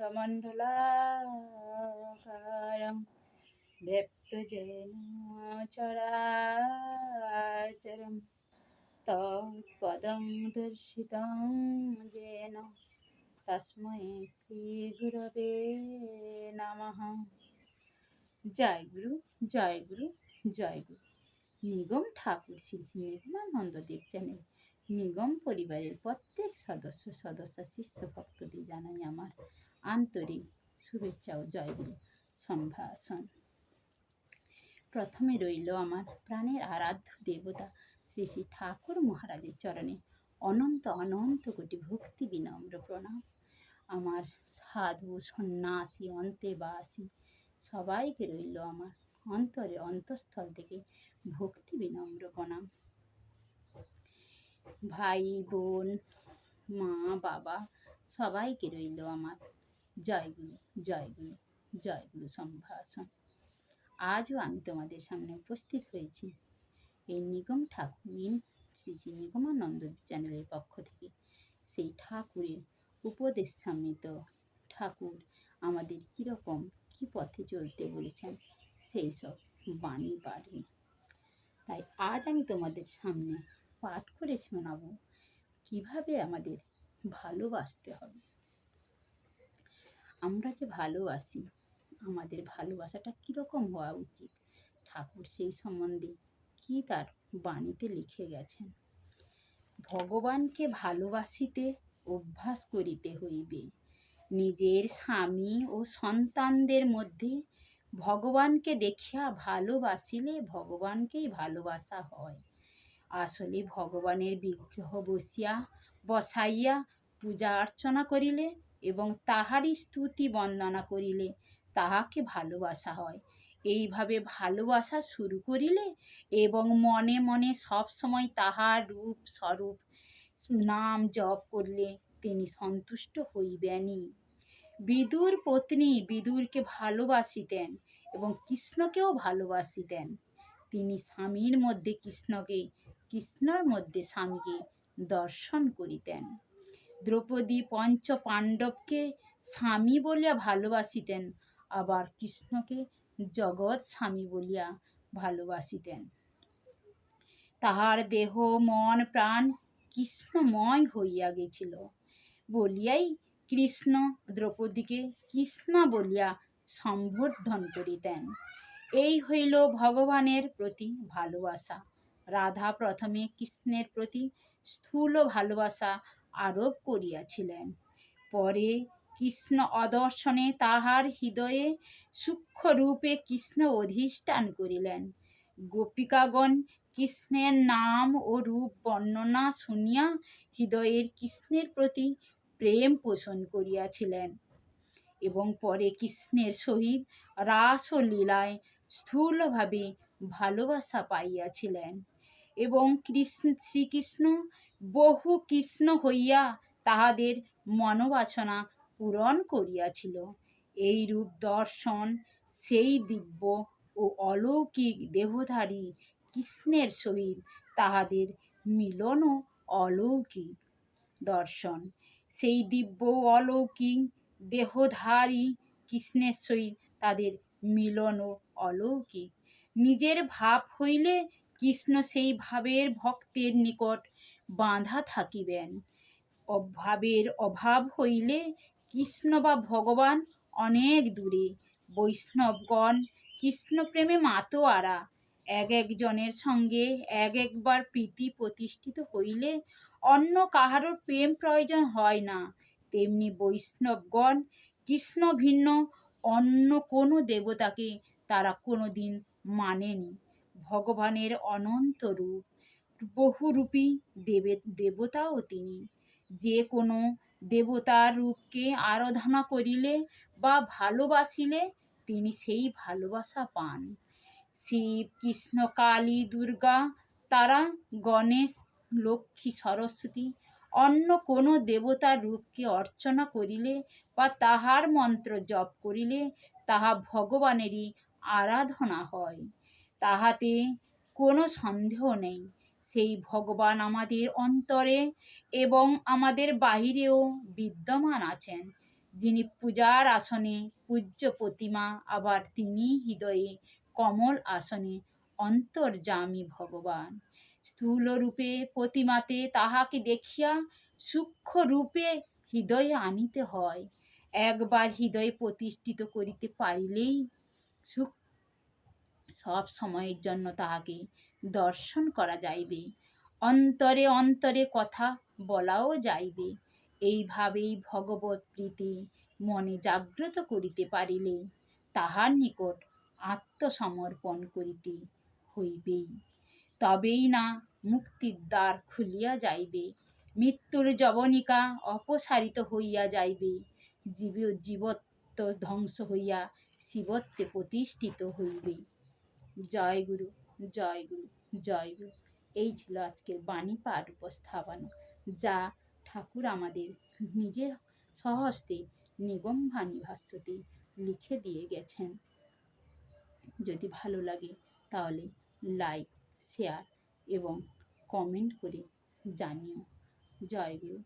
খণ্ডমণ্ডলাকারং ব্যপ্তজেন চরাচরম তৎপদং দর্শিতং যেন তস্मै শ্রী গুরবে নমঃ। জয় গুরু, জয় গুরু, জয় গুরু। নিগম ঠাকুর শ্রী শ্রী নিগমানন্দ দেব চ্যানেল নিগম পরিবারের প্রত্যেক সদস্য শিষ্য ভক্তদের জানাই আমার আন্তরিক শুভেচ্ছা ও জয় গুরু সম্ভাষণ। প্রথমে রইল আমার প্রাণের আরাধ্য দেবতা শ্রী শ্রী ঠাকুর মহারাজের চরণে অনন্ত অনন্ত কোটি ভক্তি বিনম্র প্রণাম। আমার সাধু সন্ন্যাসী অন্তেবাসী সবাইকে রইল আমার অন্তরে অন্তঃস্থল থেকে ভক্তি বিনম্র প্রণাম। ভাই বোন মা বাবা সবাইকে রইল আমার জয় গুরু, জয় গুরু, জয় গুরু সম্ভাষণ। আজও আমি তোমাদের সামনে উপস্থিত হয়েছি এই নিগম ঠাকুর শ্রী শ্রী নিগমানন্দ চ্যানেলের পক্ষ থেকে। সেই ঠাকুরের উপদেশ সমৃত ঠাকুর আমাদের কীরকম কী পথে চলতে বলেছেন সেই সব বাণী বাণী। তাই আজ আমি তোমাদের সামনে পাঠ করে শোনাব কিভাবে আমাদের ভালোবাসতে হবে। আমরা যে ভালোবাসি, আমাদের ভালোবাসাটা কীরকম হওয়া উচিত, ঠাকুর সেই সম্বন্ধে কি তার বাণীতে লিখে গেছেন। ভগবানকে ভালোবাসিতে অভ্যাস করিতে হইবে। নিজের স্বামী ও সন্তানদের মধ্যে ভগবানকে দেখিয়া ভালোবাসিলে ভগবানকেই ভালোবাসা হয়। আসলে ভগবানের বিগ্রহ বসাইয়া পূজা অর্চনা করিলে এবং তাহারই স্তুতি বন্দনা করিলে তাহাকে ভালোবাসা হয়। এইভাবে ভালোবাসা শুরু করিলে এবং মনে মনে সবসময় তাহার রূপ স্বরূপ নাম জপ করলে তিনি সন্তুষ্ট হইবেনই। বিদুর পত্নী বিদুরকে ভালোবাসিতেন এবং কৃষ্ণকেও ভালোবাসিতেন। তিনি স্বামীর মধ্যে কৃষ্ণকে, কৃষ্ণর মধ্যে স্বামীকে দর্শন করিতেন। দ্রৌপদী পঞ্চ পাণ্ডবকে স্বামী বলিয়া ভালোবাসিতেন, আবার কৃষ্ণকে জগৎ স্বামী বলিয়া ভালোবাসিতেন। তাহার দেহ মন প্রাণ কৃষ্ণময় হইয়া গেছিল বলিয়াই কৃষ্ণ দ্রৌপদীকে কৃষ্ণা বলিয়া সম্বোধন করিতেন। এই হইল ভগবানের প্রতি ভালোবাসা। রাধা প্রথমে কৃষ্ণের প্রতি স্থূল ভালোবাসা আরোপ করিয়াছিলেন, পরে কৃষ্ণ অদর্শনে তাহার হৃদয়ে সূক্ষ্ম রূপে কৃষ্ণ অধিষ্ঠান করিলেন। গোপিকাগণ কৃষ্ণের নাম ও রূপ বর্ণনা শুনিয়া হৃদয়ের কৃষ্ণের প্রতি প্রেম পোষণ করিয়াছিলেন এবং পরে কৃষ্ণের সহিত রাস ও লীলায় স্থূলভাবে ভালোবাসা পাইয়াছিলেন এবং শ্রীকৃষ্ণ বহু কৃষ্ণ হইয়া তাহাদের মনোবাসনা পূরণ করিয়াছিল। এই রূপ দর্শন সেই দিব্য ও অলৌকিক দেহধারী কৃষ্ণের সহিত তাহাদের মিলন ও অলৌকিক দর্শন। সেই দিব্য অলৌকিক দেহধারী কৃষ্ণের সহিত তাদের মিলন ও অলৌকিক। নিজের ভাব হইলে কৃষ্ণ সেই ভাবের ভক্তের নিকট বাঁধা থাকিবেন। ভাবের অভাব হইলে কৃষ্ণ বা ভগবান অনেক দূরে। বৈষ্ণবগণ কৃষ্ণপ্রেমে মাতোয়ারা। এক একজনের সঙ্গে এক একবার প্রীতি প্রতিষ্ঠিত হইলে অন্য কাহারও প্রেম প্রয়োজন হয় না। তেমনি বৈষ্ণবগণ কৃষ্ণ ভিন্ন অন্য কোনো দেবতাকে তারা কোনো দিন মানেনি। ভগবানের অনন্ত রূপ, বহুরূপী দেবতাও তিনি। যে কোনো দেবতার রূপকে আরাধনা করিলে বা ভালোবাসিলে তিনি সেই ভালোবাসা পান। শিব, কৃষ্ণ, কালী, দুর্গা, তারা, গণেশ, লক্ষ্মী, সরস্বতী অন্য কোনো দেবতার রূপকে অর্চনা করিলে বা তাহার মন্ত্র জপ করিলে তাহা ভগবানেরই আরাধনা হয়, তাহাতে কোনো সন্দেহ নেই। সেই ভগবান আমাদের অন্তরে এবং আমাদের বাহিরেও বিদ্যমান আছেন। যিনি পূজার আসনে পূজ্য প্রতিমা, আবার তিনি হৃদয়ে কমল আসনে অন্তর্যামী ভগবান। স্থূল রূপে প্রতিমাতে তাহাকে দেখিয়া সূক্ষ্ম রূপে হৃদয়ে আনিতে হয়। একবার হৃদয়ে প্রতিষ্ঠিত করিতে পারিলেই সব সময়ের জন্য তাহাকে দর্শন করা যাইবে, অন্তরে অন্তরে কথা বলাও যাইবে। এইভাবেই ভগবত প্রীতি মনে জাগ্রত করিতে পারিলে তাহার নিকট আত্মসমর্পণ করিতে হইবেই। তবেই না মুক্তির দ্বার খুলিয়া যাইবে, মৃত্যুর যবনিকা অপসারিত হইয়া যাইবে, জীবত্ব ধ্বংস হইয়া শিবত্বে প্রতিষ্ঠিত হইবে। জয় গুরু, জয় গুরু, জয় গুরু। এই ছিল আজকের বাণী পাঠ উপস্থাপনা, যা ঠাকুর আমাদের নিজের স্বহস্তে নিগমবাণী ভাষ্যতে লিখে দিয়ে গেছেন। যদি ভালো লাগে তাহলে লাইক, শেয়ার এবং কমেন্ট করে জানিও। জয় গুরু।